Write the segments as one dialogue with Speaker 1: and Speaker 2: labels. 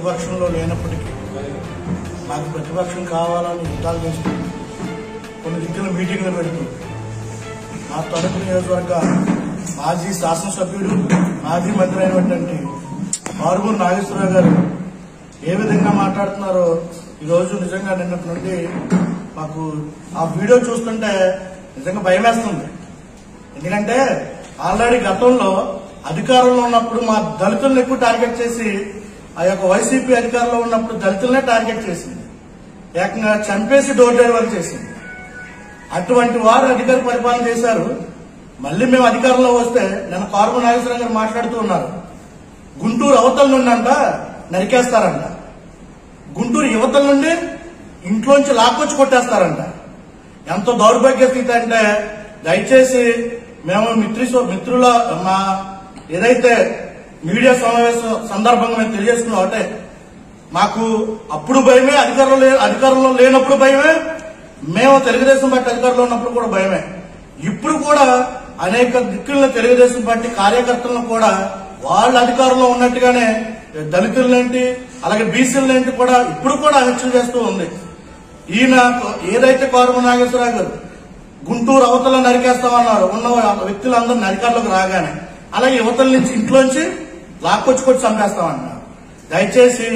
Speaker 1: ప్రతిపక్షంలో లేనప్పటికీ నాకు ప్రతిపక్షం కావాలని యుద్ధాలు చేస్తూ కొన్ని దిక్కుల మీటింగ్లు పెడుతూ నా తణుకు నియోజకవర్గ మాజీ శాసనసభ్యుడు మాజీ మంత్రి అయినటువంటి మారుమూరి నాగేశ్వరరావు గారు ఏ విధంగా మాట్లాడుతున్నారో ఈరోజు నిజంగా నిన్నటి నుండి మాకు ఆ వీడియో చూస్తుంటే నిజంగా భయం వేస్తుంది. ఎందుకంటే ఆల్రెడీ గతంలో అధికారంలో ఉన్నప్పుడు మా దళితులను ఎక్కువ టార్గెట్ చేసి ఆ యొక్క వైసీపీ అధికారంలో ఉన్నప్పుడు దళితులనే టార్గెట్ చేసింది, ఏకంగా చంపేసి డోర్ డెలివరీ చేసింది. అటువంటి వారు అధికార పరిపాలన చేశారు. మళ్లీ మేము అధికారంలో వస్తే నిన్న కారుమూరి నాగేశ్వరరావు గారు మాట్లాడుతూ ఉన్నారు, గుంటూరు అవతల నుండి అంట నరికేస్తారంట, గుంటూరు యువతల నుండి ఇంట్లోంచి లాక్కొచ్చి కొట్టేస్తారంట. ఎంత దౌర్భాగ్య స్థితి అంటే దయచేసి మేము మిత్రుల మా ఏదైతే మీడియా సమావేశం సందర్భంగా మేము తెలియజేస్తున్నాం అంటే మాకు అప్పుడు భయమే, అధికారంలో లేనప్పుడు భయమే, మేము తెలుగుదేశం పార్టీ అధికారంలో ఉన్నప్పుడు కూడా భయమే. ఇప్పుడు కూడా అనేక దిక్కులను తెలుగుదేశం పార్టీ కార్యకర్తలను కూడా వాళ్ళ అధికారంలో ఉన్నట్టుగానే దళితులనేంటి అలాగే బీసీలనేంటి కూడా ఇప్పుడు కూడా హత్యలు చేస్తూ ఉంది. ఈయన ఏదైతే కారుమూరి నాగేశ్వరరావు గారు గుంటూరు అవతల నరికేస్తామన్నారు, ఉన్న వ్యక్తులందరూ అధికారంలోకి రాగానే అలాగే యువతల నుంచి ఇంట్లోంచి లాక్కొచ్చుకొచ్చి చంపేస్తామన్నారు. దయచేసి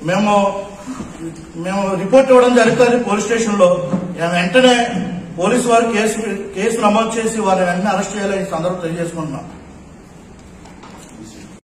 Speaker 1: మేము రిపోర్ట్ ఇవ్వడం జరుగుతుంది పోలీస్ స్టేషన్ లో. వెంటనే పోలీసు వారు కేసు నమోదు చేసి వారిని వెంటనే అరెస్ట్ చేయాలని ఈ సందర్భంగా తెలియజేసుకుంటున్నాం.